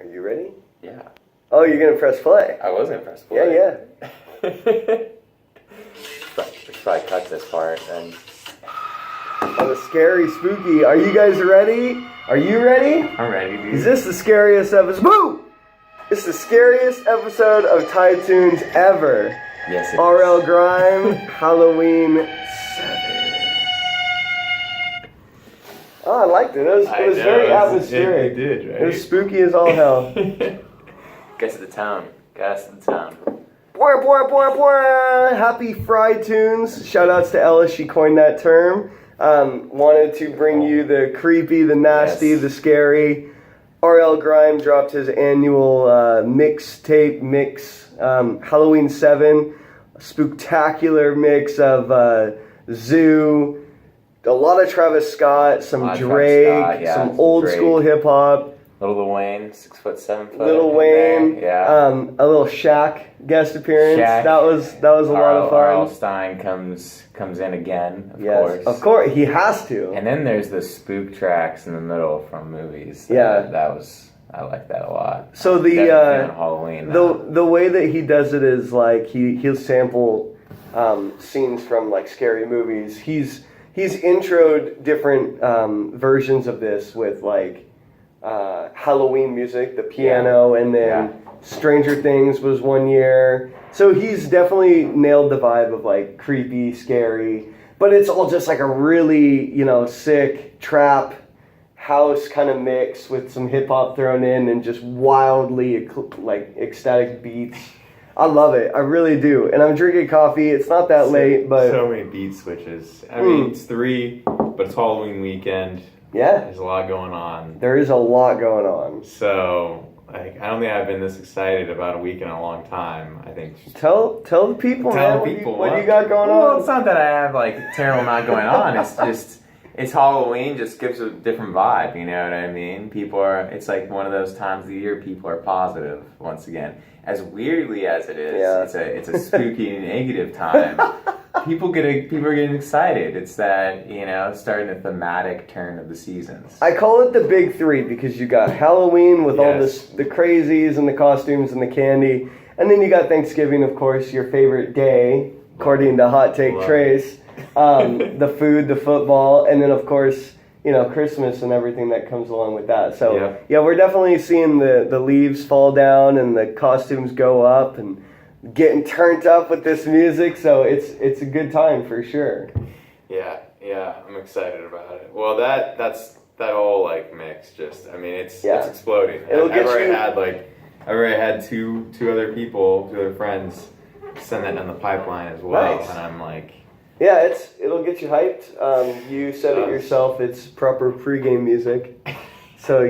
Are you ready? Yeah. Oh, you're going to press play? I was going to press play. Yeah. We should probably cut this part then. Oh, the scary, spooky. Are you guys ready? Are you ready? I'm ready, dude. Is this the scariest episode? Woo! It's the scariest episode of Tide Tunes ever. Yes, it RL Grime Halloween 7. Oh, I liked it. It was very atmospheric. It did, right? It was spooky as all hell. Guess of the town. Guess of the town. Boy, boy, boy, boy. Happy Fried Tunes. Shout outs to Ella. She coined that term. Wanted to bring you the creepy, the nasty, the scary. RL Grime dropped his annual mixtape mix, Halloween 7. A spooktacular mix of Zoo, a lot of Travis Scott, some Drake, some old school hip hop. Little Lil Wayne, 6 foot, 7 foot. Lil Wayne, yeah. A little Shaq guest appearance. Shaq. That was a lot of fun. Arl Stein comes in again, of course. Of course, he has to. And then there's the spook tracks in the middle from movies. I like that a lot. So Halloween. The way that he does it is like he'll sample scenes from like scary movies. He's introed different versions of this with like Halloween music, the piano, and then Stranger Things was one year. So he's definitely nailed the vibe of like creepy, scary, but it's all just like a really, sick trap house kind of mix with some hip hop thrown in and just wildly like ecstatic beats. I love it. I really do. And I'm drinking coffee. It's not that late, but so many beat switches. I mean, it's 3, but it's Halloween weekend. Yeah. There's a lot going on. There is a lot going on. So, I don't think I've been this excited about a week in a long time. I think. Tell the people, Tell the people what you got going on. Well, it's not that I have like a terrible amount going on. It's just it's Halloween. Just gives a different vibe. You know what I mean? It's like one of those times of the year people are positive once again. As weirdly as it is, it's a spooky negative time. People are getting excited. It's that, starting the thematic turn of the seasons. I call it the big 3 because you got Halloween with all the crazies and the costumes and the candy. And then you got Thanksgiving, of course, your favorite day, according to Hot Take Trace. The food, the football, and then, of course, Christmas and everything that comes along with that. So, we're definitely seeing the leaves fall down and the costumes go up and getting turned up with this music, so it's a good time for sure. Yeah, I'm excited about it. Well, that's that whole like mix. It's exploding. I've already had two other friends send that down the pipeline as well, Nice. and I'm like, yeah, it'll get you hyped. You said it yourself. It's proper pregame music, so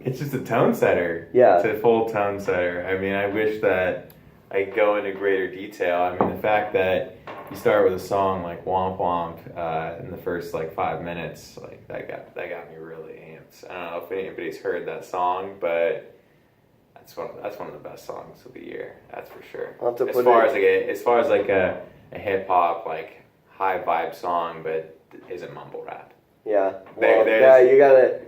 it's just a tone setter. Yeah, it's a full tone setter. I mean, I wish that I go into greater detail. I mean, the fact that you start with a song like Womp Womp in the first like 5 minutes, like that got me really amped. I don't know if anybody's heard that song, but that's one of the best songs of the year. That's for sure. As far as a hip hop like high vibe song, but isn't mumble rap. Yeah, you gotta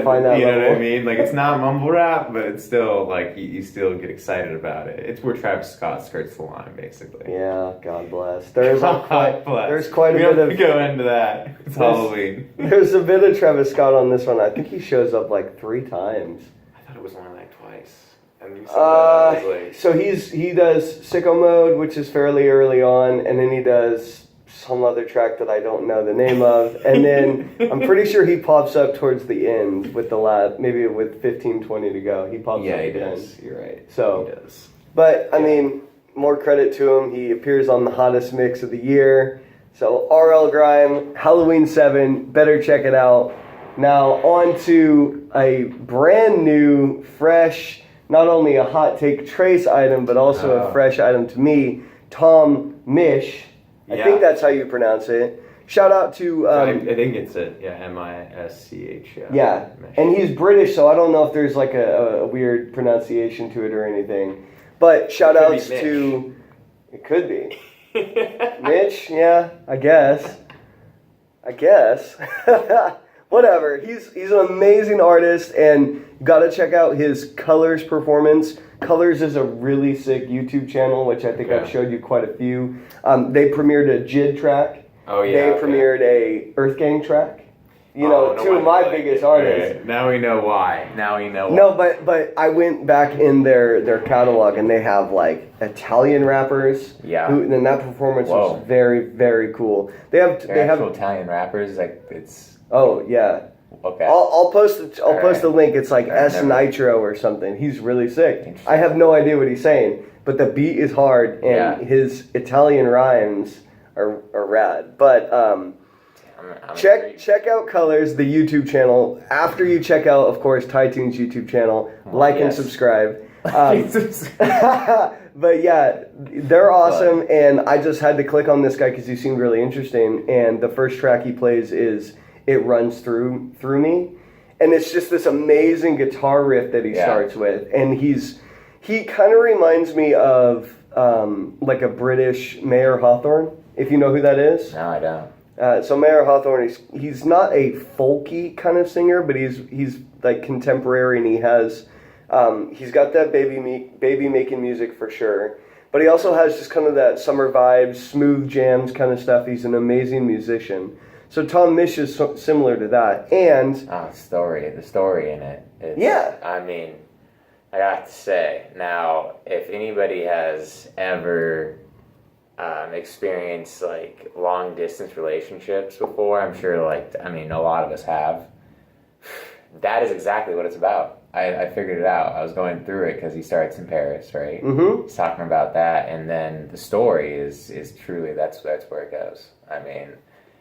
find that. You know what I mean? Like it's not mumble rap, but it's still like you still get excited about it. It's where Travis Scott skirts the line, basically. Yeah, God bless. There's quite a bit of. We go into that. It's Halloween. There's a bit of Travis Scott on this one. I think he shows up like 3 times. I thought it was only like twice. So he does Sicko Mode, which is fairly early on, and then he does some other track that I don't know the name of, and then I'm pretty sure he pops up towards the end with the lab, maybe with 15-20 to go. He pops up at the end. You're right. So, he does. But I mean, more credit to him. He appears on the hottest mix of the year. So RL Grime, Halloween 7, better check it out. Now on to a brand new, fresh, not only a Hot Take Trace item, but also a fresh item to me, Tom Misch. I think that's how you pronounce it. Shout out to... I think it's Misch. Yeah, and he's British, so I don't know if there's like a weird pronunciation to it or anything. But shout outs to... It could be. Misch, yeah, I guess. Whatever. He's an amazing artist, and you got to check out his Colors performance. Colors is a really sick YouTube channel, which I think I've showed you quite a few. They premiered a JID track. Oh yeah. They premiered a Earth Gang track. You know, two of my biggest artists. Okay. Now we know why. No, but I went back in their catalog, and they have like Italian rappers. Yeah. And that performance was very, very cool. They have Italian rappers. Like it's. Oh yeah. Okay. I'll post the link. It's like S Nitro or something. He's really sick. I have no idea what he's saying, but the beat is hard, and his Italian rhymes are rad. But check out Colors, the YouTube channel. After you check out, of course, Tytoon's YouTube channel, and subscribe. But yeah, they're awesome, and I just had to click on this guy because he seemed really interesting. And the first track he plays is "It Runs Through Me," and it's just this amazing guitar riff that he starts with, and he kind of reminds me of like a British Mayer Hawthorne, if you know who that is. No, I don't. So Mayer Hawthorne, he's not a folky kind of singer, but he's like contemporary, and he has he's got that baby making music for sure. But he also has just kind of that summer vibes, smooth jams kind of stuff. He's an amazing musician. So Tom Misch is similar to that, and the story in it. It's, I mean, I got to say now, if anybody has ever experienced like long distance relationships before, I'm sure a lot of us have. That is exactly what it's about. I figured it out. I was going through it because he starts in Paris, right? Mm-hmm. He's talking about that, and then the story is truly that's where it goes. I mean,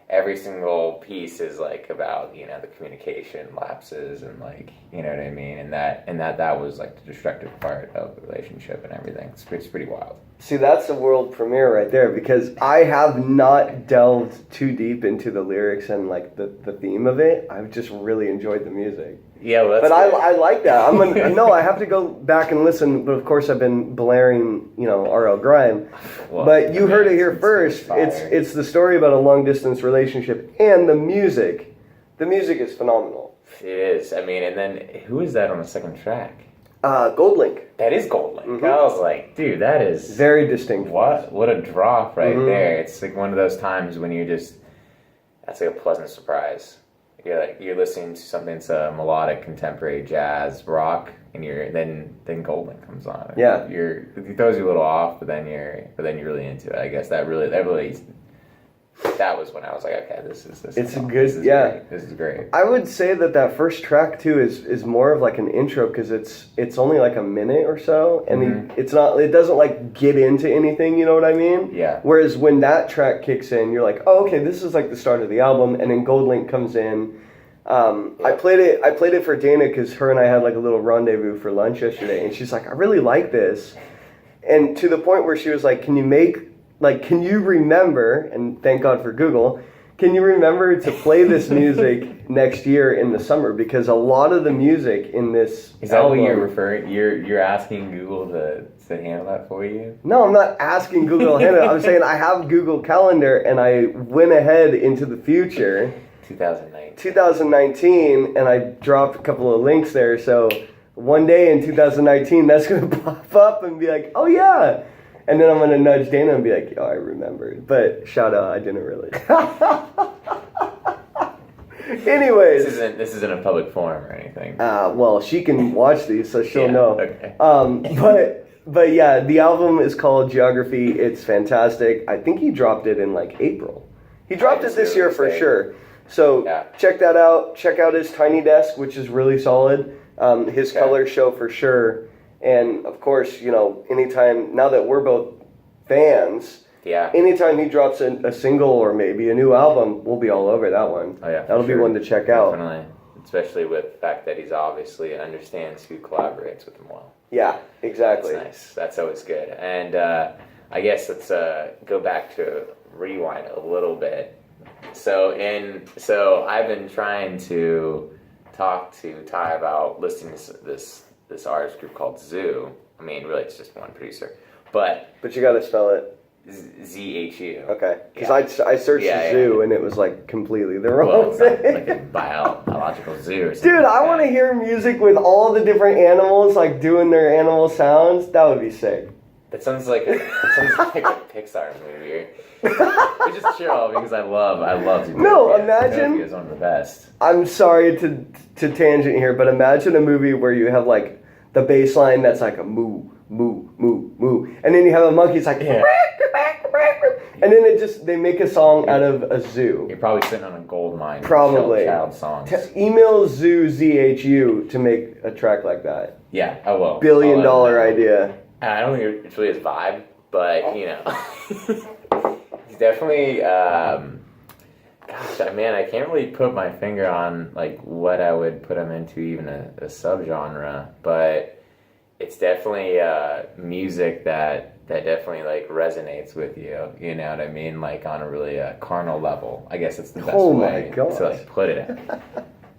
every single piece is like about, you know, the communication lapses and like, you know what I mean, and that was like the destructive part of the relationship and everything. It's pretty wild. See, that's a world premiere right there, because I have not delved too deep into the lyrics and like the theme of it. I've just really enjoyed the music. Yeah, well, but I like that. I have to go back and listen. But of course, I've been blaring, you know, RL Grime. Well, but you heard it here first. It's the story about a long distance relationship, and the music. The music is phenomenal. It is. I mean, and then who is that on the second track? Goldlink. That is Goldlink. Mm-hmm. I was like, dude, that is very distinct. What a drop right there. It's like one of those times when that's like a pleasant surprise. You're listening to something that's a melodic contemporary jazz rock, and then Goldlink comes on. Yeah, it throws you a little off, but then you're really into it. I guess that was when I was like, okay, this is great. I would say that first track too is more of like an intro, because it's only like a minute or so, and it doesn't like get into anything, you know what I mean? Yeah. Whereas when that track kicks in, you're like, oh, okay, this is like the start of the album, and then Goldlink comes in. I played it for Dana because her and I had like a little rendezvous for lunch yesterday, and she's like, I really like this, and to the point where she was like, can you remember, and thank God for Google, can you remember to play this music next year in the summer? Because a lot of the music in this Is that what you're referring? You're asking Google to handle that for you? No, I'm not asking Google to handle it. I'm saying I have Google Calendar, and I went ahead into the future. 2019, and I dropped a couple of links there. So one day in 2019, that's going to pop up and be like, oh yeah. And then I'm going to nudge Dana and be like, oh, I remembered. But shout out, I didn't really. Anyways. This isn't a public forum or anything. Well, she can watch these, so she'll know. Okay. But yeah, the album is called Geography. It's fantastic. I think he dropped it in like April. He dropped it this year for sure. So check that out. Check out his Tiny Desk, which is really solid. His Color show for sure. And of course, you know, anytime, now that we're both fans, anytime he drops a single or maybe a new album, we'll be all over that one. Oh yeah, that'll be one to check out. Definitely, especially with the fact that he's obviously understands who collaborates with him well. Yeah, exactly. That's nice. That's always good. And I guess let's go back to rewind a little bit. So I've been trying to talk to Ty about listening to this artist group called Zoo. I mean, really, it's just one producer. But you got to spell it. ZHU. Okay, because I searched zoo and it was like completely the wrong Well, it's not thing. like a biological zoo or something. Dude, I want to hear music with all the different animals like doing their animal sounds. That would be sick. That sounds like a Pixar movie. Which is chill because I love Zootopia. No, imagine. Zootopia is one of the best. I'm sorry to tangent here, but imagine a movie where you have like the bass line that's like a moo, moo, moo, moo, and then you have a monkey. It's like, Yeah. and then they make a song out of a zoo. You're probably sitting on a gold mine. Probably. Child songs. Email Zoo ZHU to make a track like that. Yeah, I will. $1 billion idea. I don't think it's really his vibe, but you know, he's definitely. Gosh, man, I can't really put my finger on like what I would put him into, even a subgenre, but it's definitely music that definitely like resonates with you. You know what I mean? Like on a really carnal level. I guess it's the best way to like put it.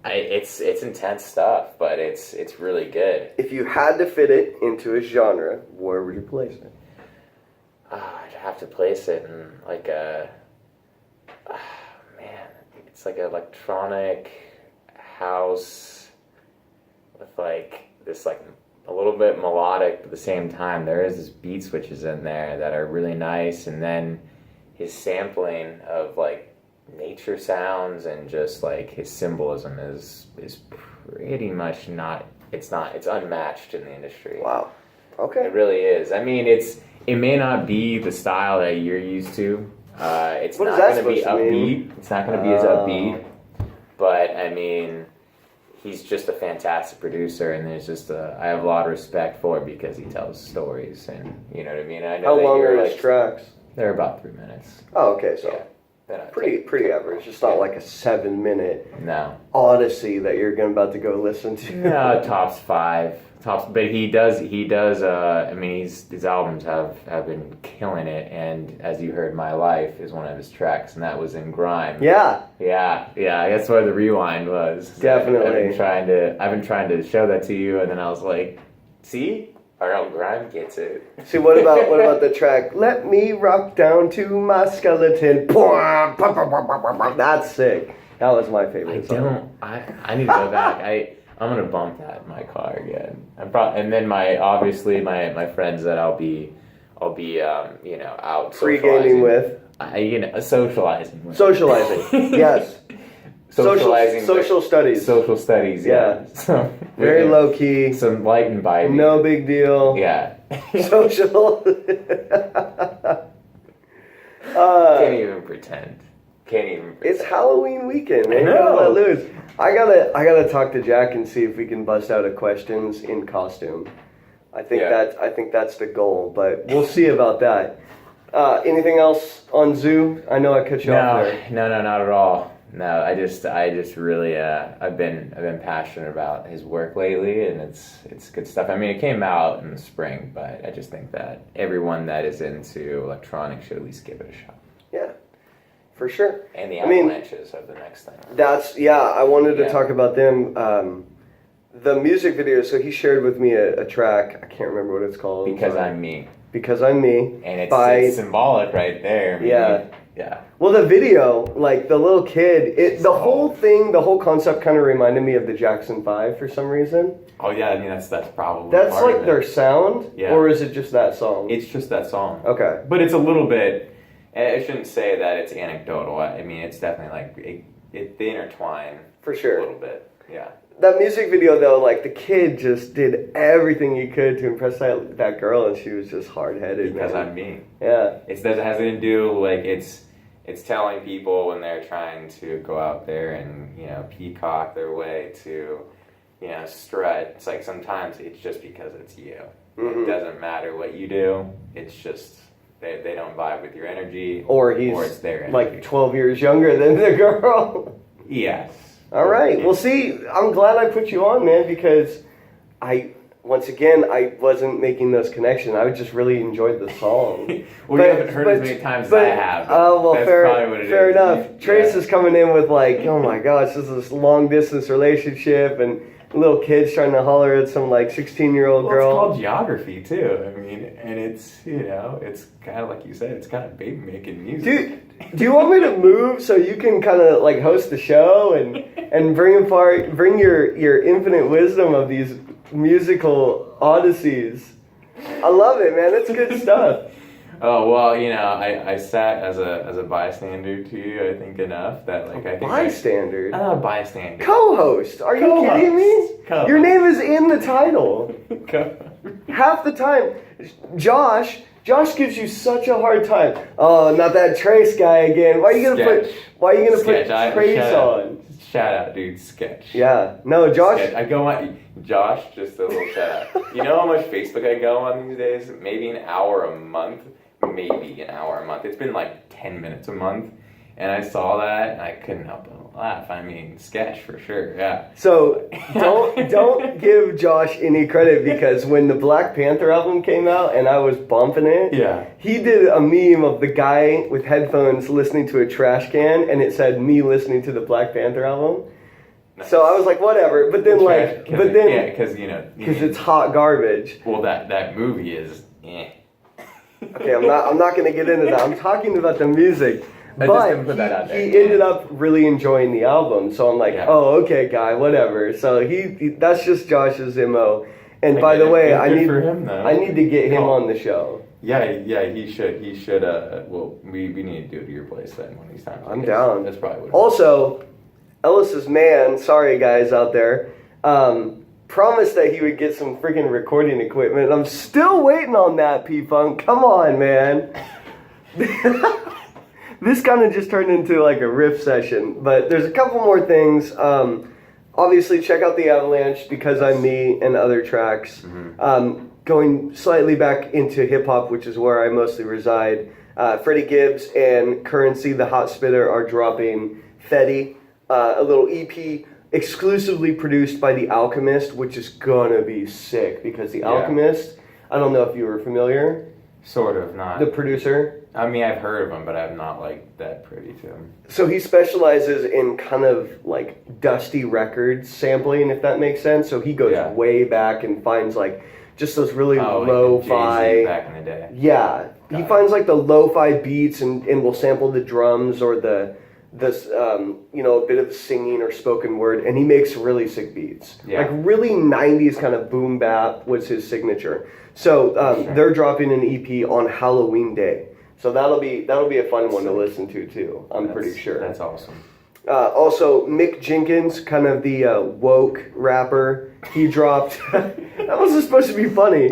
It's intense stuff, but it's really good. If you had to fit it into a genre, where would you place it? I'd have to place it in like a man. It's like electronic house with like this like a little bit melodic, but at the same time there is this beat switches in there that are really nice, and then his sampling of like nature sounds and just like his symbolism is pretty much it's unmatched in the industry. Wow. Okay. It really is. I mean, it may not be the style that you're used to. It's What not is that going to be supposed to mean? upbeat. It's not going to be as upbeat. But I mean, he's just a fantastic producer, and I have a lot of respect for it because he tells stories, and you know what I mean. I know How long are his like, tracks? They're about 3 minutes. Oh, okay, so Yeah. They're not pretty average. It's not like a 7-minute No. odyssey that you're about to go listen to. No, tops 5. But he does. I mean, his albums have been killing it, and as you heard, "My Life" is one of his tracks, and that was in Grime. Yeah. Yeah. That's where the rewind was. Definitely. I've been trying to show that to you, and then I was like, "See, our own Grime gets it." See, what about the track "Let Me Rock Down to My Skeleton"? That's sick. That was my favorite song. I need to go back. I'm gonna bump that in my car again. And then my friends that I'll be out Pre-gaming with. Socializing with. Socializing. Yes. Socializing. Social studies. Social studies. Yeah. So, Very low key. Some light and vibey. No big deal. Yeah. Social. Can't even pretend. It's Halloween weekend, man. I know. Don't let loose. I gotta talk to Jack and see if we can bust out a questions in costume. I think that's the goal, but we'll see about that. Anything else on Zoo? I know I cut you off there. No, not at all. No, I just really I've been passionate about his work lately, and it's good stuff. I mean, it came out in the spring, but I just think that everyone that is into electronics should at least give it a shot. Yeah, for sure. And the Avalanches of the next thing. I wanted to talk about them. The music video. So he shared with me a track. I can't remember what it's called. Because I'm me. Because I'm me. And it's symbolic right there. I mean, yeah. Well, the video, like the little kid, the whole concept kind of reminded me of the Jackson 5 for some reason. Oh yeah, I mean that's probably that's part like of their it. sound, Yeah. Or is it just that song? It's just that song. Okay, but it's a little bit. I shouldn't say that it's anecdotal. I mean, it's definitely like they intertwine for sure a little bit. Yeah. That music video though, like the kid just did everything he could to impress that girl, and she was just hard-headed. Because man. I'm me. Yeah. It has nothing to do like it's telling people when they're trying to go out there and peacock their way to strut. It's like sometimes it's just because it's you. Mm-hmm. It doesn't matter what you do. It's just they don't vibe with your energy, or it's their energy. Like 12 years younger than the girl. Yes. All right. Well, see, I'm glad I put you on, man, because I wasn't making those connections. I just really enjoyed the song. Well, you haven't heard as many times as I have. Oh, well, that's fair, what it fair is. enough. Trace is coming in with like, oh my gosh, this is this long distance relationship, and little kids trying to holler at some like 16-year-old Well, girl. it's called geography too. I mean, and it's it's kind of like you said, it's kind of baby making music. Dude, do you want me to move so you can kind of like host the show and bring your infinite wisdom of these musical odysseys? I love it, man. It's good stuff. Oh well, I sat as a bystander to you. I think enough that like I think Bystander. bystander. Co-host. Are you Co-host. kidding me? Co-host. Your name is in the title. Half the time, Josh gives you such a hard time. Oh, not that Trace guy again. Why are you gonna Sketch. put Trace on? Shout out, dude. Sketch. Yeah. No, Josh. Sketch. I go on. Josh, just a little shout out. You know how much Facebook I go on these days? Maybe an hour a month. It's been like 10 minutes a month. And I saw that and I couldn't help but laugh. I mean, Sketch for sure, yeah. So don't give Josh any credit because when the Black Panther album came out and I was bumping it, Yeah. he did a meme of the guy with headphones listening to a trash can and it said me listening to the Black Panther album. Nice. So I was like, whatever. But then Yeah, because because it's hot garbage. Well, that movie is Okay, I'm not going to get into that. I'm talking about the music. I just But didn't put that out there. he ended up really enjoying the album, so I'm like, Yeah. oh, okay, guy, whatever. So he that's just Josh's MO. And I by get the it. way, Good for him, though. I need to get him Oh. on the show. Yeah, he should. Well, we need to do it at your place then one of these times. I I'm guess. down. That's probably what. Also, Ellis's man, sorry guys out there, promised that he would get some freaking recording equipment. I'm still waiting on that, P-Funk. Come on, man. This kind of just turned into like a riff session, but there's a couple more things. Obviously, check out the Avalanche, Because I'm Me, and other tracks. Mm-hmm. Going slightly back into hip hop, which is where I mostly reside. Freddie Gibbs and Currency, the Hot Spitter, are dropping Fetty, a little EP exclusively produced by The Alchemist, which is gonna be sick because The Alchemist, I don't know if you were familiar, Sort of, not. the producer. I mean, I've heard of him, but I'm not like that privy to him. So he specializes in kind of like dusty records sampling, if that makes sense. So he goes way back and finds like just those really Like lo-fi. Jay-Z back in the day. Yeah, he finds like the lo-fi beats and will sample the drums or a bit of singing or spoken word, and he makes really sick beats. Yeah. Like really 90s kind of boom bap was his signature. So they're dropping an EP on Halloween Day. So that'll be a fun one to listen to too. I'm pretty sure. That's awesome. Also, Mick Jenkins, kind of the woke rapper, he dropped. That wasn't supposed to be funny.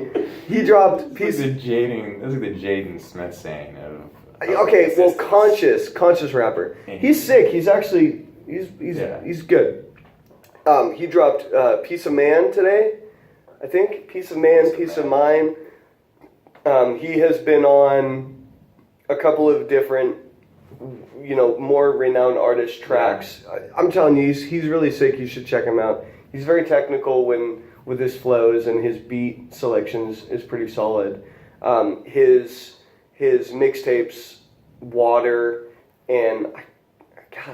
He dropped This is like the Jaden Smith saying of. Okay, well, conscious rapper. He's sick. He's actually he's good. He dropped Piece of Man today, I think. Piece of Man, Piece of Mine. He has been on a couple of different, more renowned artist tracks. I'm telling you, he's really sick. You should check him out. He's very technical with his flows, and his beat selections is pretty solid. His mixtapes, Water, and I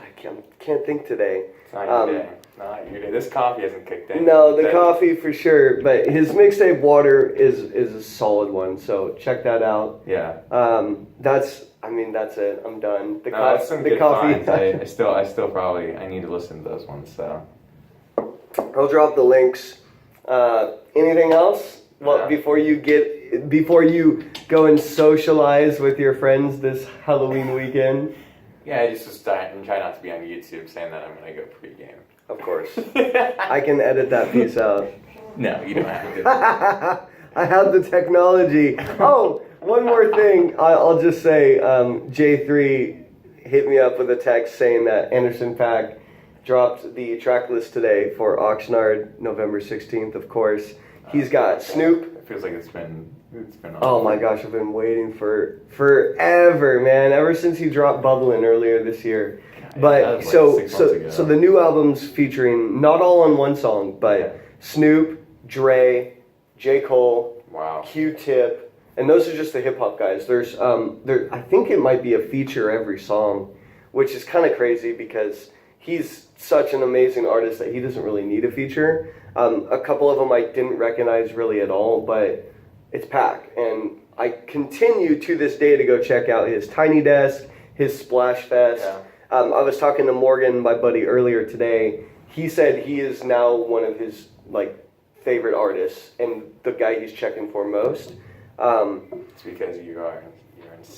can't think today. It's not your day. Not your day. This coffee hasn't kicked in. No, the coffee for sure, but his mixtape Water is a solid one. So check that out. Yeah. That's it. I'm done. That's some good finds. I still probably need to listen to those ones. So I'll drop the links. Anything else? Well, before you go and socialize with your friends this Halloween weekend. Yeah, I just was trying not to be on YouTube saying that I'm gonna go pregame. Of course, I can edit that piece out. No, you don't have to. I have the technology. Oh, one more thing. I'll just say, J3 hit me up with a text saying that Anderson .Paak dropped the track list today for Oxnard, November 16th, of course. He's got Snoop. It feels like it's been on. Oh my gosh, I've been waiting for forever, man. Ever since he dropped Bubblin' earlier this year. But so 6 months ago. the new album's featuring not all on one song, but Snoop, Dre, J. Cole, Wow. Q-Tip, and those are just the hip hop guys. There's I think it might be a feature every song, which is kind of crazy because he's such an amazing artist that he doesn't really need a feature. A couple of them I didn't recognize really at all, but it's Pac. And I continue to this day to go check out his Tiny Desk, his Splash Fest. Yeah. I was talking to Morgan, my buddy, earlier today. He said he is now one of his favorite artists and the guy he's checking for most. It's because you're insane.